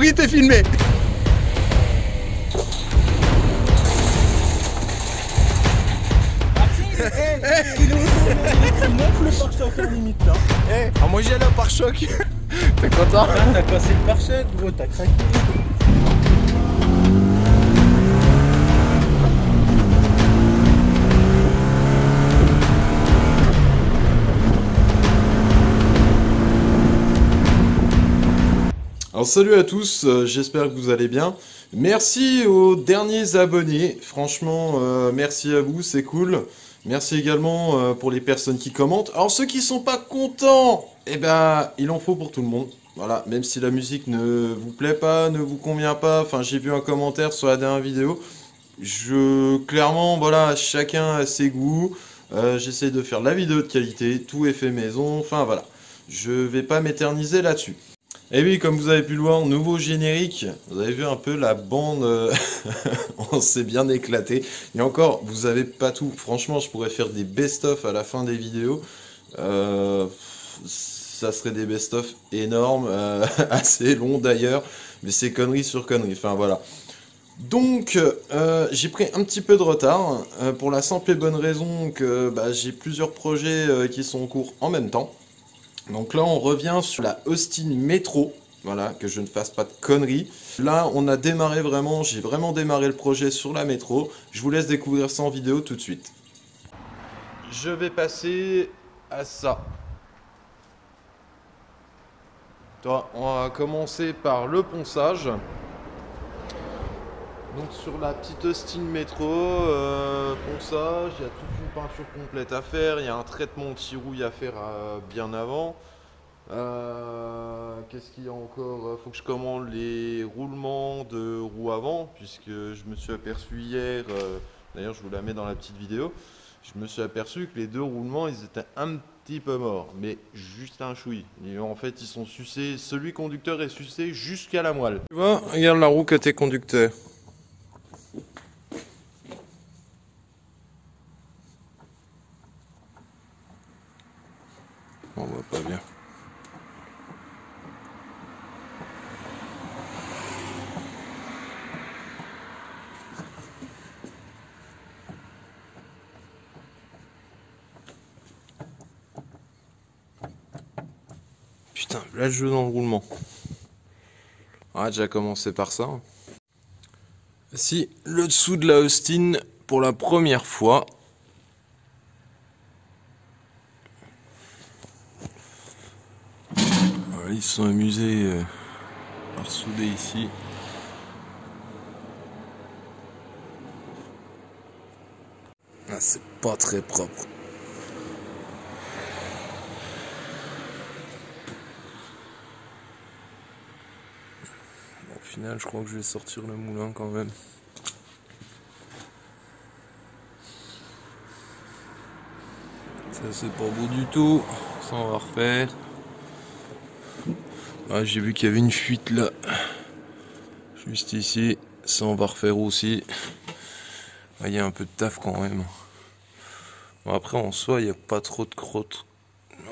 Oui, t'es filmé. Il est neuf le pare-choc en limite là. Ah, moi j'y allais au pare-choc. T'es content? Ah, t'as cassé le pare-choc, gros, t'as craqué. Alors salut à tous, j'espère que vous allez bien. Merci aux derniers abonnés, franchement merci à vous, c'est cool. Merci également pour les personnes qui commentent. Alors ceux qui sont pas contents, eh ben il en faut pour tout le monde. Voilà, même si la musique ne vous plaît pas, ne vous convient pas, enfin j'ai vu un commentaire sur la dernière vidéo. Clairement, voilà, chacun a ses goûts. J'essaie de faire la vidéo de qualité, tout est fait maison, enfin voilà. Je vais pas m'éterniser là-dessus. Et oui, comme vous avez pu le voir, nouveau générique. Vous avez vu un peu la bande, on s'est bien éclaté. Et encore, vous avez pas tout. Franchement, je pourrais faire des best-of à la fin des vidéos. Ça serait des best-of énormes, assez longs d'ailleurs. Mais c'est conneries sur conneries. Enfin voilà. Donc, j'ai pris un petit peu de retard. Pour la simple et bonne raison que j'ai plusieurs projets qui sont en cours en même temps. Donc là, on revient sur la Austin Métro. Voilà, que je ne fasse pas de conneries. Là, on a démarré vraiment, j'ai vraiment démarré le projet sur la métro. Je vous laisse découvrir ça en vidéo tout de suite. Je vais passer à ça. On va commencer par le ponçage. Donc sur la petite Austin Métro, ponçage, il y a toute une peinture complète à faire. Il y a un traitement anti-rouille à faire bien avant. Qu'est-ce qu'il y a encore? Faut que je commande les roulements de roues avant, puisque je me suis aperçu hier, d'ailleurs je vous la mets dans la petite vidéo, je me suis aperçu que les deux roulements ils étaient un petit peu morts, mais juste un chouï. Et en fait ils sont sucés, celui conducteur est sucé jusqu'à la moelle. Tu vois, regarde la roue côté conducteur. On voit pas bien. Putain, là le jeu dans le roulement. On va déjà commencer par ça. Si, le dessous de la Austin pour la première fois. Voilà, ils se sont amusés à ressouder ici. Ah, c'est pas très propre. Au final, je crois que je vais sortir le moulin quand même. Ça, c'est pas beau du tout. Ça, on va refaire. Ah, j'ai vu qu'il y avait une fuite là. Juste ici. Ça, on va refaire aussi. Ah, il y a un peu de taf quand même. Bon, après, en soi, il n'y a pas trop de crotte.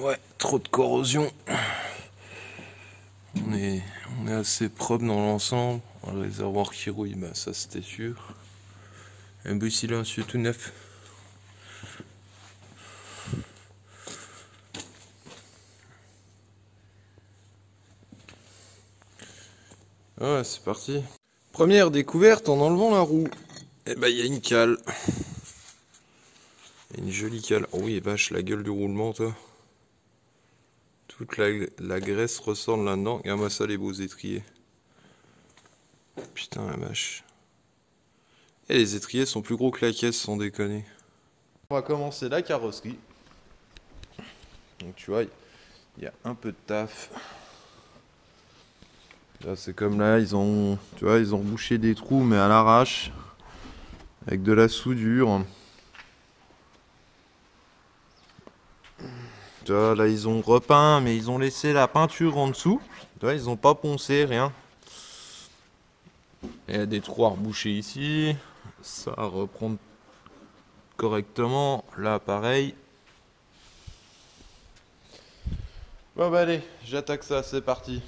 Ouais, trop de corrosion. On est assez propre dans l'ensemble. Le réservoir qui rouille, ça c'était sûr. Un bus silencieux tout neuf. Ouais, c'est parti. Première découverte en enlevant la roue. Et il y a une cale. Il y a une jolie cale. Oh oui, vache, la gueule du roulement, toi. Toute la graisse ressort de là-dedans. Regarde-moi ça, les beaux étriers. Putain, la vache. Et les étriers sont plus gros que la caisse, sans déconner. On va commencer la carrosserie. Donc tu vois, il y a un peu de taf. Là, c'est comme là, tu vois, ils ont bouché des trous, mais à l'arrache. Avec de la soudure. Tu vois, là, ils ont repeint, mais ils ont laissé la peinture en dessous. Tu vois, ils n'ont pas poncé, rien. Il y a des trous à reboucher ici. Ça à reprendre correctement. Là, pareil. Bon, allez, j'attaque ça, c'est parti.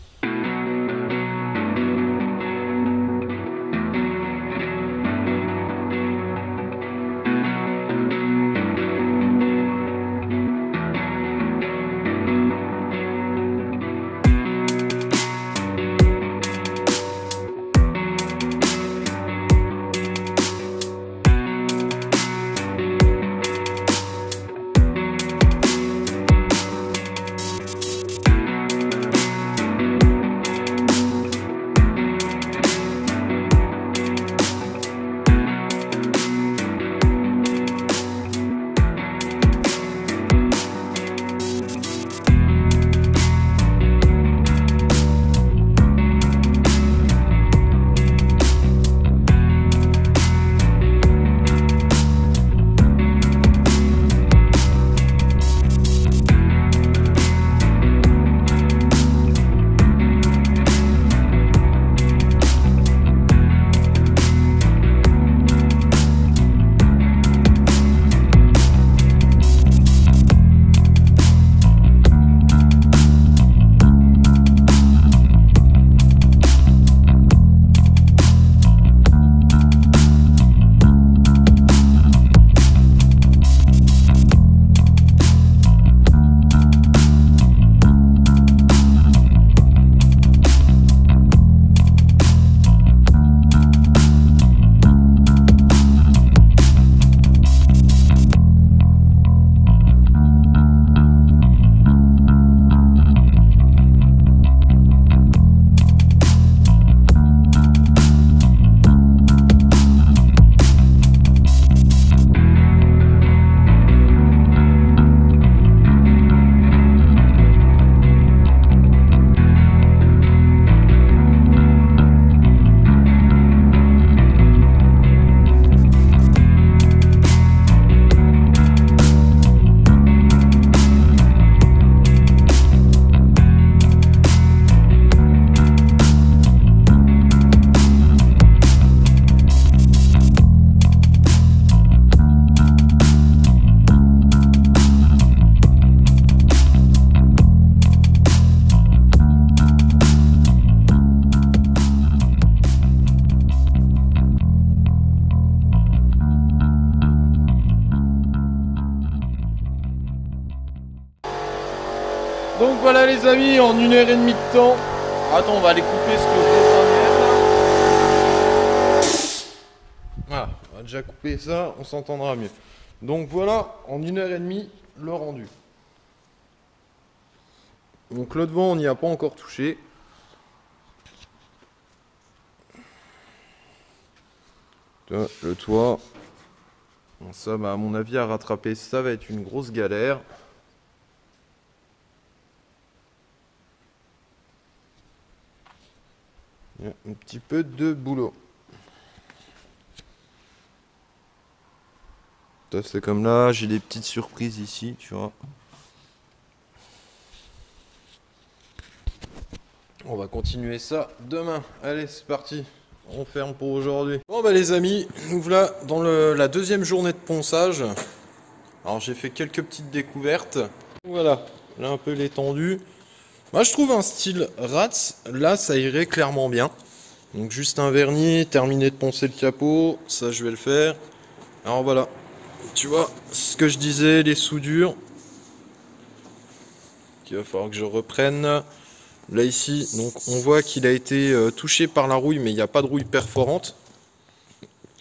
Donc voilà les amis, en 1h30 de temps. Attends, on va aller couper ce que je vais faire là. Voilà, on va déjà couper ça, on s'entendra mieux. Donc voilà, en 1h30, le rendu. Donc le devant, on n'y a pas encore touché. Le toit. Bon, ça, bah, à mon avis, à rattraper, ça va être une grosse galère. Il y a un petit peu de boulot. C'est comme là, j'ai des petites surprises ici, tu vois. On va continuer ça demain. Allez, c'est parti. On ferme pour aujourd'hui. Bon bah les amis, nous voilà dans la deuxième journée de ponçage. Alors j'ai fait quelques petites découvertes. Voilà, là un peu l'étendue. Moi je trouve un style rats, là ça irait clairement bien. Donc juste un vernis, terminer de poncer le capot, ça je vais le faire. Alors voilà, tu vois ce que je disais, les soudures. Il va falloir que je reprenne. Là ici, donc on voit qu'il a été touché par la rouille, mais il n'y a pas de rouille perforante.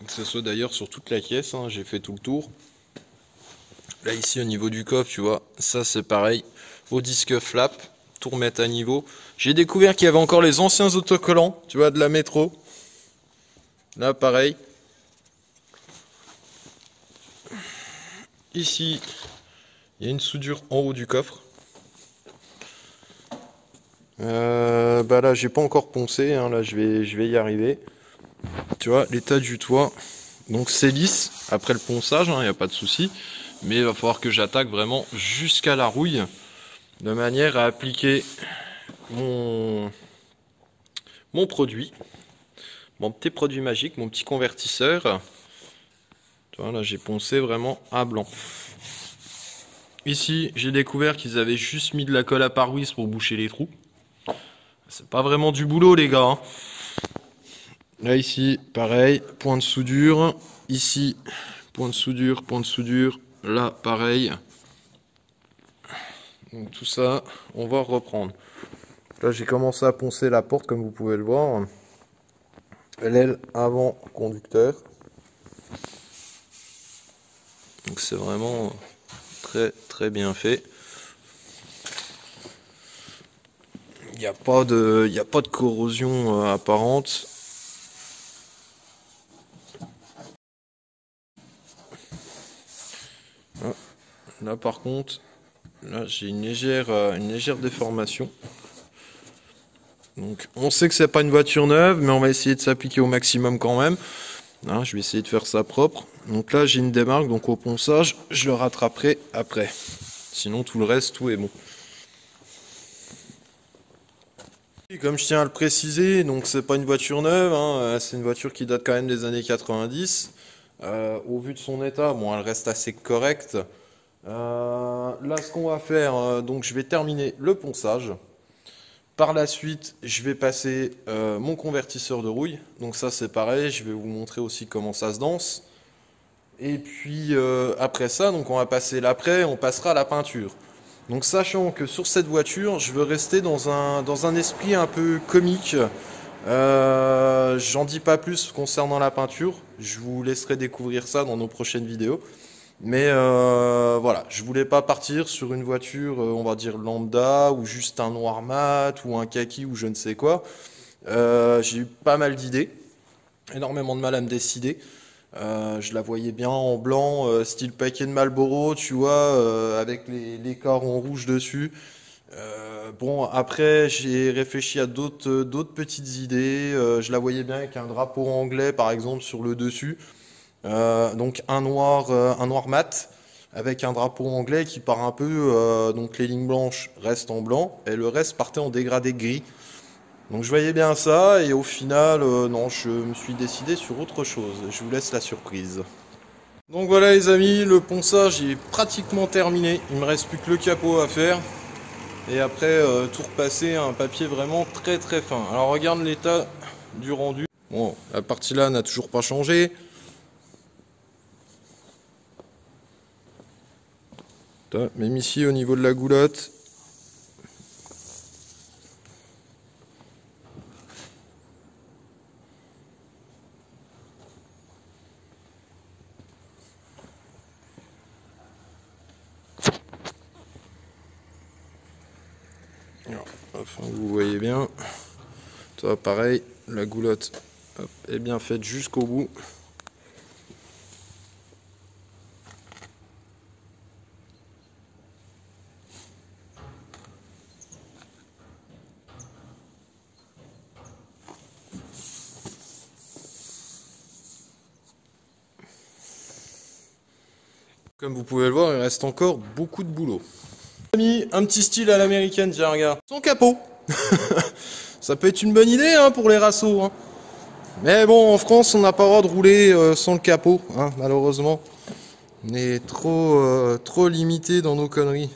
Que ce soit d'ailleurs sur toute la caisse, hein, j'ai fait tout le tour. Là ici au niveau du coffre, tu vois, ça c'est pareil. Au disque flap, tout remettre à niveau. J'ai découvert qu'il y avait encore les anciens autocollants, tu vois, de la métro. Là pareil. Ici, il y a une soudure en haut du coffre. Bah là j'ai pas encore poncé, hein, là je vais y arriver. Tu vois l'état du toit, donc c'est lisse après le ponçage, il n'y a pas de souci, mais il va falloir que j'attaque vraiment jusqu'à la rouille de manière à appliquer mon produit, mon petit produit magique, mon petit convertisseur. Tu vois là j'ai poncé vraiment à blanc. Ici j'ai découvert qu'ils avaient juste mis de la colle à pare-brise pour boucher les trous. C'est pas vraiment du boulot les gars, hein. Là ici pareil, point de soudure. Ici point de soudure, point de soudure. Là pareil. Donc tout ça on va reprendre. Là j'ai commencé à poncer la porte comme vous pouvez le voir. L'aile avant conducteur. Donc c'est vraiment très très bien fait. Il n'y a pas de corrosion apparente. Ah, là par contre, là j'ai une légère déformation. Donc on sait que c'est pas une voiture neuve, mais on va essayer de s'appliquer au maximum quand même. Hein, je vais essayer de faire ça propre. Donc là j'ai une démarque, donc au ponçage, je le rattraperai après. Sinon tout le reste, tout est bon. Et comme je tiens à le préciser, donc c'est pas une voiture neuve, hein, c'est une voiture qui date quand même des années 90. Au vu de son état, bon, elle reste assez correcte. Là, ce qu'on va faire, donc je vais terminer le ponçage. Par la suite, je vais passer mon convertisseur de rouille. Donc ça, c'est pareil, je vais vous montrer aussi comment ça se danse. Et puis après ça, donc on va passer l'après, on passera à la peinture. Donc sachant que sur cette voiture, je veux rester dans un esprit un peu comique. J'en dis pas plus concernant la peinture. Je vous laisserai découvrir ça dans nos prochaines vidéos. Mais voilà, je voulais pas partir sur une voiture, on va dire lambda, ou juste un noir mat, ou un kaki, ou je ne sais quoi. J'ai eu pas mal d'idées, énormément de mal à me décider. Je la voyais bien en blanc, style paquet de Marlboro, tu vois, avec les carreaux rouges dessus. Bon, après, j'ai réfléchi à d'autres petites idées. Je la voyais bien avec un drapeau anglais, par exemple, sur le dessus. Donc un noir mat, avec un drapeau anglais qui part un peu, donc les lignes blanches restent en blanc, et le reste partait en dégradé gris. Donc je voyais bien ça, et au final, non, je me suis décidé sur autre chose. Je vous laisse la surprise. Donc voilà les amis, le ponçage est pratiquement terminé. Il me reste plus que le capot à faire. Et après, tout repasser à un papier vraiment très très fin. Alors regarde l'état du rendu. Bon, la partie là n'a toujours pas changé. Même ici au niveau de la goulotte. Alors, enfin, vous voyez bien. Toi, pareil, la goulotte hop, est bien faite jusqu'au bout. Comme vous pouvez le voir, il reste encore beaucoup de boulot. Un petit style à l'américaine, tiens, regarde. Son capot. Ça peut être une bonne idée hein, pour les rassos. Hein. Mais bon, en France, on n'a pas le droit de rouler sans le capot, hein, malheureusement. On est trop limité dans nos conneries.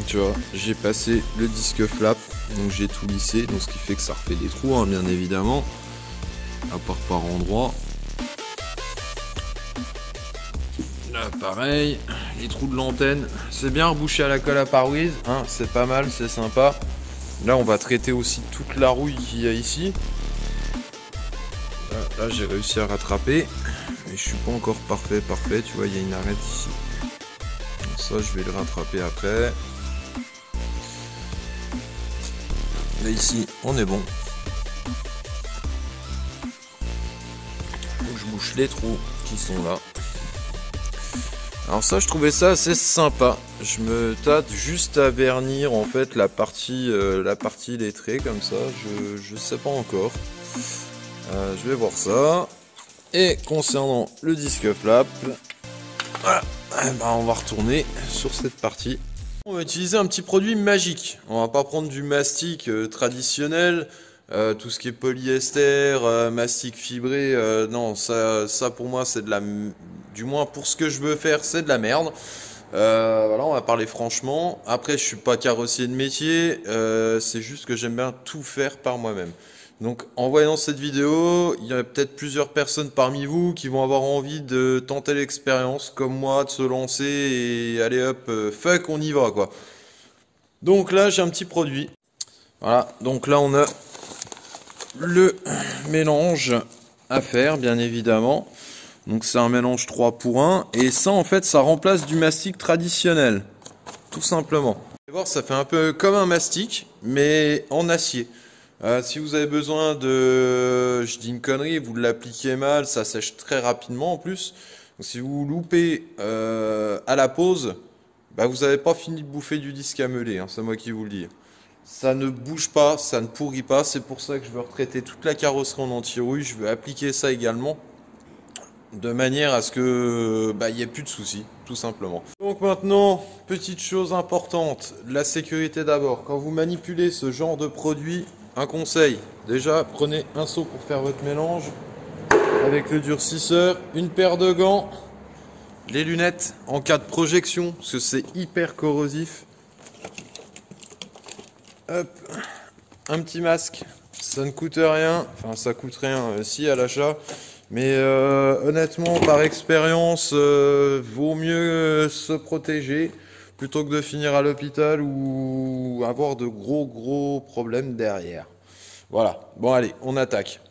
Tu vois, j'ai passé le disque flap, donc j'ai tout lissé, donc ce qui fait que ça refait des trous, hein, bien évidemment, à part par endroits. Là, pareil, les trous de l'antenne, c'est bien rebouché à la colle à pare-brise, hein, c'est pas mal, c'est sympa. Là, on va traiter aussi toute la rouille qu'il y a ici. Là j'ai réussi à rattraper, mais je suis pas encore parfait, tu vois, il y a une arête ici. Donc ça, je vais le rattraper après. Là ici on est bon. Je bouche les trous qui sont là. Alors ça je trouvais ça assez sympa. Je me tâte juste à vernir en fait la partie lettrée comme ça. Je sais pas encore. Je vais voir ça. Et concernant le disque flap, voilà. Eh ben, on va retourner sur cette partie. On va utiliser un petit produit magique. On va pas prendre du mastic traditionnel, tout ce qui est polyester, mastic fibré. Non, ça pour moi c'est de la, du moins pour ce que je veux faire, c'est de la merde. Voilà, on va parler franchement. Après, je suis pas carrossier de métier, c'est juste que j'aime bien tout faire par moi-même. Donc en voyant cette vidéo, il y a peut-être plusieurs personnes parmi vous qui vont avoir envie de tenter l'expérience comme moi, de se lancer et allez hop, fuck, on y va quoi. Donc là j'ai un petit produit. Voilà, donc là on a le mélange à faire bien évidemment. Donc c'est un mélange 3 pour 1 et ça en fait ça remplace du mastic traditionnel. Tout simplement. Vous allez voir, ça fait un peu comme un mastic mais en acier. Si vous avez besoin de, je dis une connerie, vous l'appliquez mal, ça sèche très rapidement en plus. Donc, si vous loupez à la pause, bah, vous n'avez pas fini de bouffer du disque à meuler, hein, c'est moi qui vous le dis. Ça ne bouge pas, ça ne pourrit pas, c'est pour ça que je veux retraiter toute la carrosserie en anti-rouille, je veux appliquer ça également. De manière à ce que il n'y ait plus de soucis, tout simplement. Donc maintenant, petite chose importante, la sécurité d'abord. Quand vous manipulez ce genre de produit, un conseil, déjà prenez un seau pour faire votre mélange avec le durcisseur, une paire de gants, les lunettes en cas de projection parce que c'est hyper corrosif. Hop, un petit masque, ça ne coûte rien, enfin ça coûte rien si à l'achat, mais honnêtement par expérience vaut mieux se protéger plutôt que de finir à l'hôpital ou avoir de gros problèmes derrière. Voilà, bon allez, on attaque.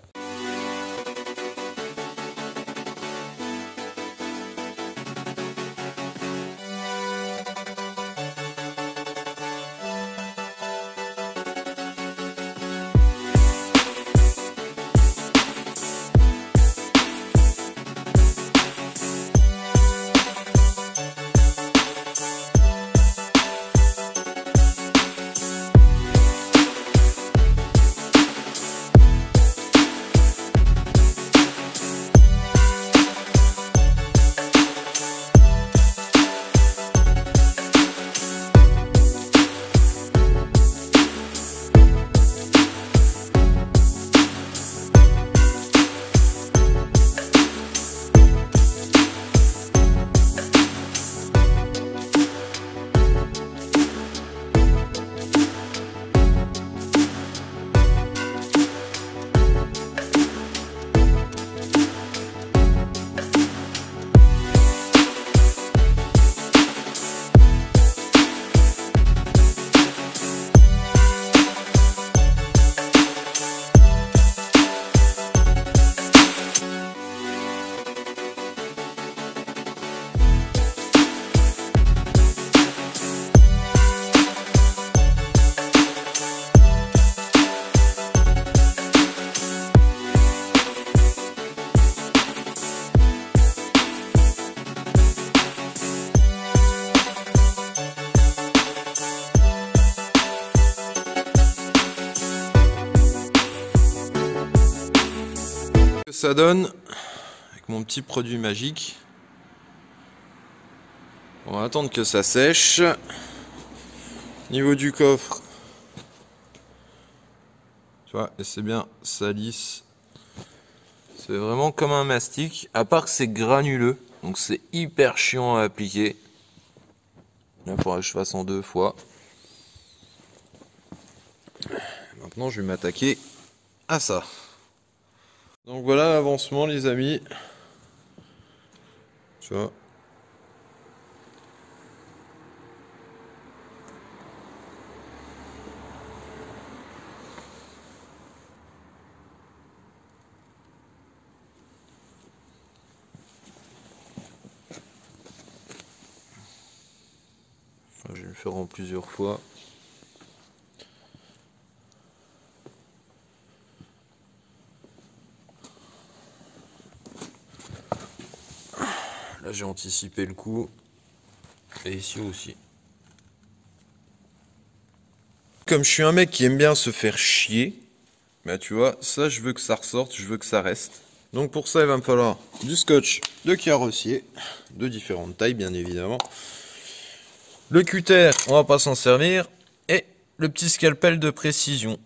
ça donne avec mon petit produit magique. On va attendre que ça sèche. Niveau du coffre, tu vois, et c'est bien, ça lisse. C'est vraiment comme un mastic, à part que c'est granuleux, donc c'est hyper chiant à appliquer. Là, il faudrait que je fasse en 2 fois. Maintenant, je vais m'attaquer à ça. Donc voilà l'avancement, les amis. Tu vois. Enfin, je vais le faire en plusieurs fois. Là, j'ai anticipé le coup. Et ici aussi. Comme je suis un mec qui aime bien se faire chier, bah tu vois, ça je veux que ça ressorte, je veux que ça reste. Donc pour ça, il va me falloir du scotch de carrossier, de différentes tailles bien évidemment. Le cutter, on va pas s'en servir. Et le petit scalpel de précision.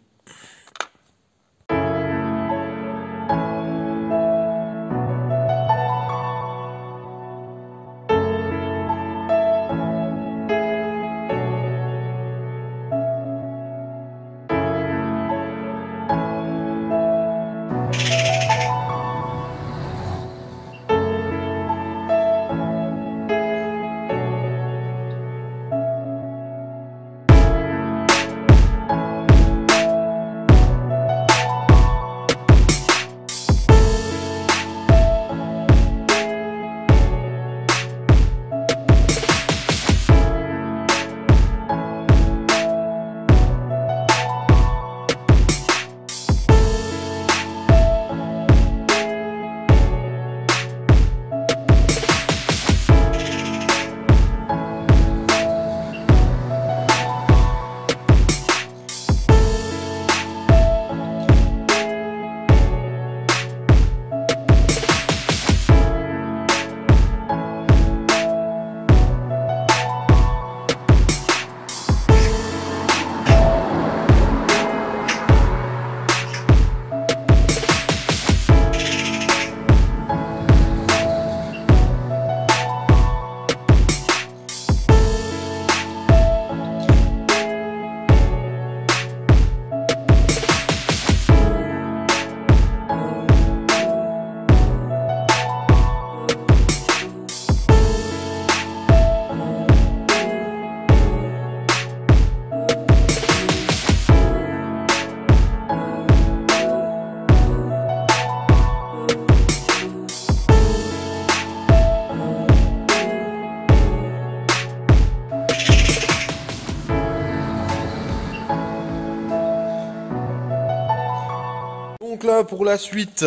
Donc là pour la suite,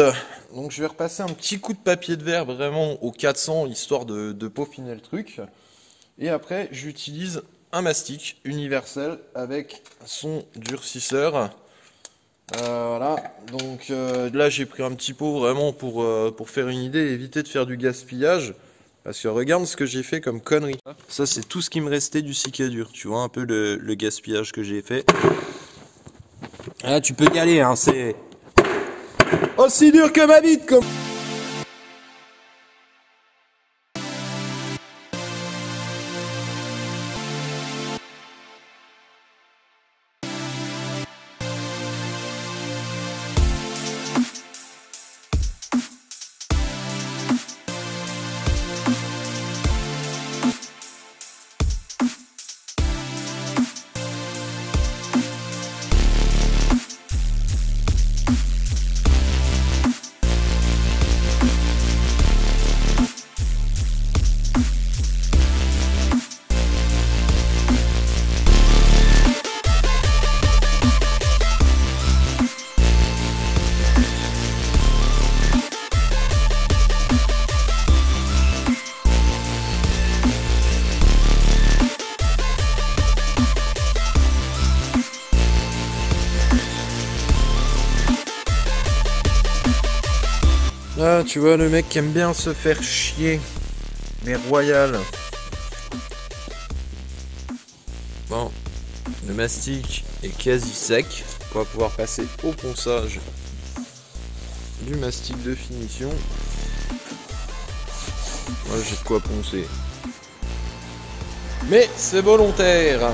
donc je vais repasser un petit coup de papier de verre vraiment au 400 histoire de peaufiner le truc. Et après j'utilise un mastic universel avec son durcisseur. Voilà, donc là j'ai pris un petit pot vraiment pour faire une idée et éviter de faire du gaspillage. Parce que regarde ce que j'ai fait comme connerie. Ça c'est tout ce qui me restait du cicadur, tu vois un peu le gaspillage que j'ai fait. Ah, tu peux y aller, hein, c'est aussi dur que ma bite comme... Ah, tu vois, le mec qui aime bien se faire chier. Mais royal. Bon, le mastic est quasi sec. On va pouvoir passer au ponçage du mastic de finition. Moi, j'ai de quoi poncer. Mais c'est volontaire.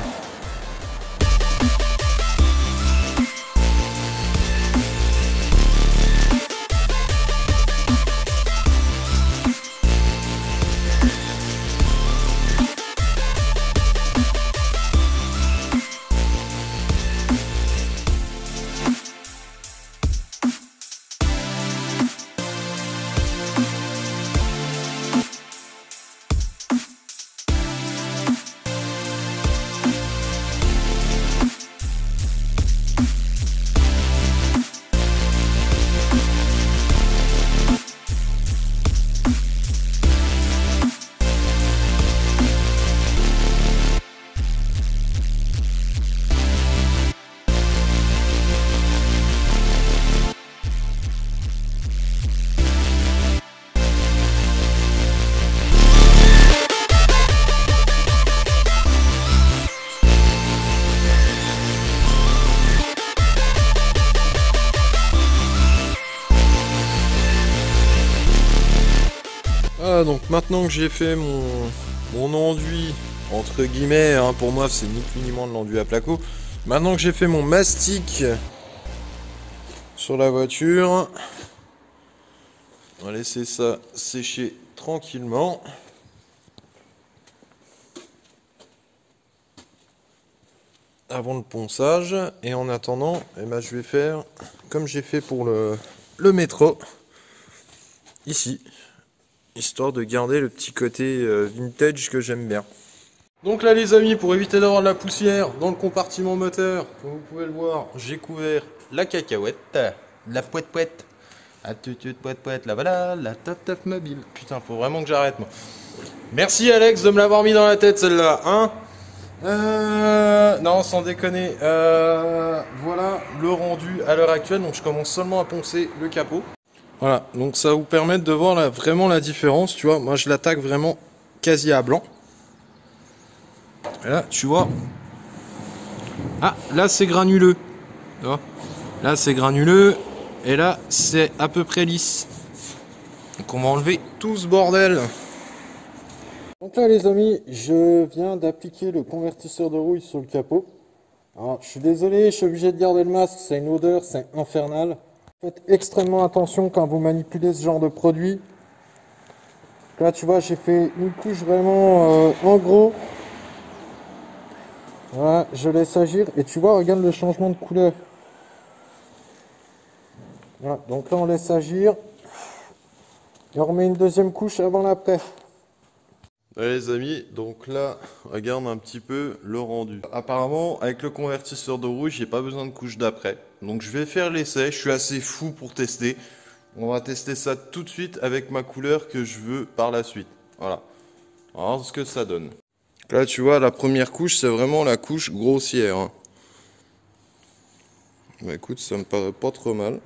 Ah, donc maintenant que j'ai fait mon enduit, entre guillemets, hein, pour moi c'est ni plus ni moins de l'enduit à placo. Maintenant que j'ai fait mon mastic sur la voiture, on va laisser ça sécher tranquillement. Avant le ponçage. Et en attendant, eh ben, je vais faire comme j'ai fait pour le métro. Ici. Histoire de garder le petit côté vintage que j'aime bien. Donc là les amis, pour éviter d'avoir de la poussière dans le compartiment moteur, comme vous pouvez le voir, j'ai couvert la cacahuète, la pouette-pouette, la pouette-pouette, la voilà, la top mobile. Putain, faut vraiment que j'arrête moi. Merci Alex de me l'avoir mis dans la tête celle-là, hein. Non, sans déconner, voilà le rendu à l'heure actuelle, donc je commence seulement à poncer le capot. Voilà, donc ça va vous permettre de voir vraiment la différence, tu vois, moi je l'attaque vraiment quasi à blanc. Et là, tu vois, ah, là c'est granuleux, tu vois, là c'est granuleux, et là c'est à peu près lisse. Donc on va enlever tout ce bordel. Donc là les amis, je viens d'appliquer le convertisseur de rouille sur le capot. Alors je suis désolé, je suis obligé de garder le masque, c'est une odeur, c'est infernal. Faites extrêmement attention quand vous manipulez ce genre de produit. Là tu vois, j'ai fait une couche vraiment en gros. Voilà, je laisse agir et tu vois, regarde le changement de couleur. Voilà, donc là on laisse agir. Et on remet une deuxième couche avant l'après. Allez les amis, donc là, regarde un petit peu le rendu. Apparemment, avec le convertisseur de rouille, j'ai pas besoin de couche d'après. Donc je vais faire l'essai, je suis assez fou pour tester. On va tester ça tout de suite avec ma couleur que je veux par la suite. Voilà. On va voir ce que ça donne. Là tu vois, la première couche, c'est vraiment la couche grossière. Hein. Bah écoute, ça me paraît pas trop mal.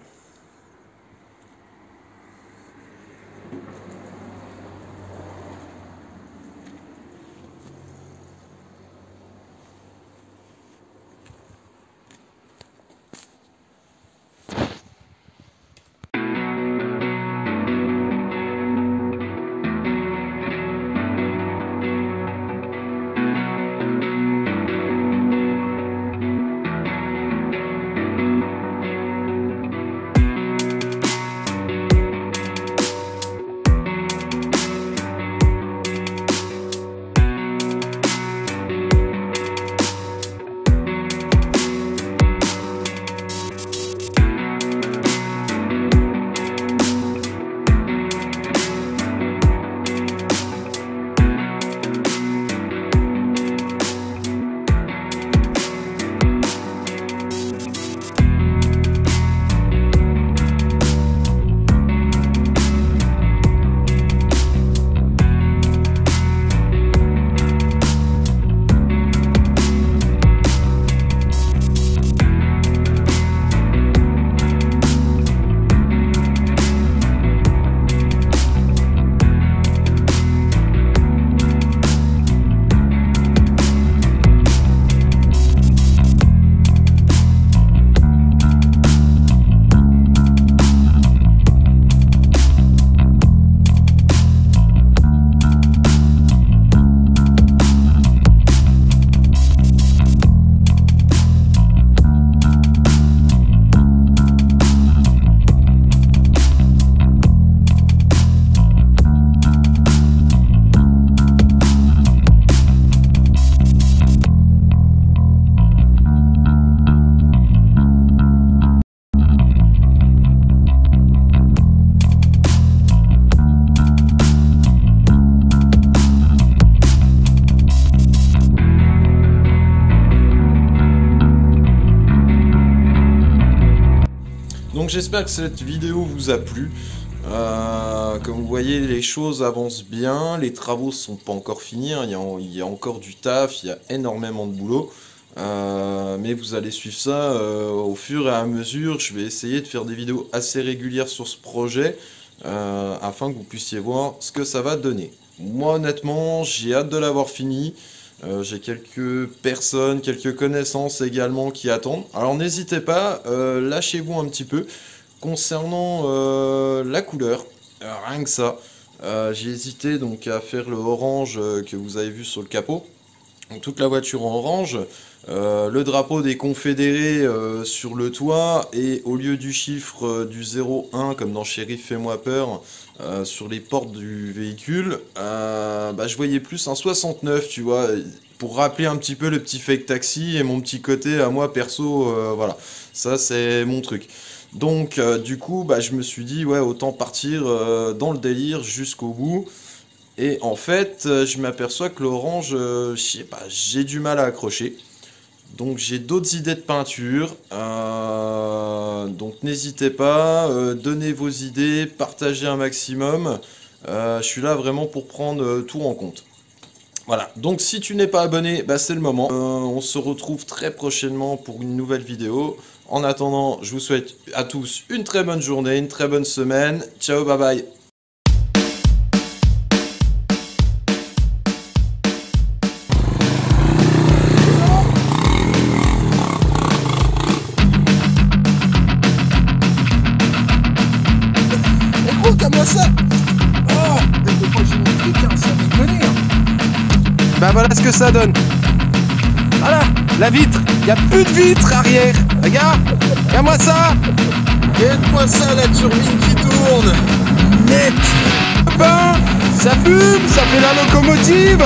Donc j'espère que cette vidéo vous a plu. Comme vous voyez, les choses avancent bien, les travaux sont pas encore finis, hein. Il y a encore du taf, il y a énormément de boulot. Mais vous allez suivre ça au fur et à mesure. Je vais essayer de faire des vidéos assez régulières sur ce projet afin que vous puissiez voir ce que ça va donner. Moi honnêtement, j'ai hâte de l'avoir fini. J'ai quelques personnes, quelques connaissances également qui attendent. Alors n'hésitez pas, lâchez-vous un petit peu. Concernant la couleur, rien que ça, j'ai hésité donc à faire le orange que vous avez vu sur le capot. Donc, toute la voiture en orange, le drapeau des Confédérés sur le toit, et au lieu du chiffre du 01 comme dans Shérif Fais-moi peur sur les portes du véhicule, je voyais plus un 69, tu vois, pour rappeler un petit peu le petit fake taxi et mon petit côté à moi perso, voilà, ça c'est mon truc. Donc du coup je me suis dit ouais, autant partir dans le délire jusqu'au bout. Et en fait je m'aperçois que l'orange, je sais pas, j'ai du mal à accrocher. Donc j'ai d'autres idées de peinture. Donc n'hésitez pas, donnez vos idées, partagez un maximum. Je suis là vraiment pour prendre tout en compte. Voilà, donc si tu n'es pas abonné, c'est le moment. On se retrouve très prochainement pour une nouvelle vidéo. En attendant, je vous souhaite à tous une très bonne journée, une très bonne semaine. Ciao, bye bye. Écoute-moi ça. Oh, t'es pas génétique, hein, ça déconne. Voilà ce que ça donne. Voilà, la vitre. Il n'y a plus de vitre arrière. Regarde-moi ça. Regarde-moi ça, la turbine qui tourne. Net. Ça fume, ça fait la locomotive.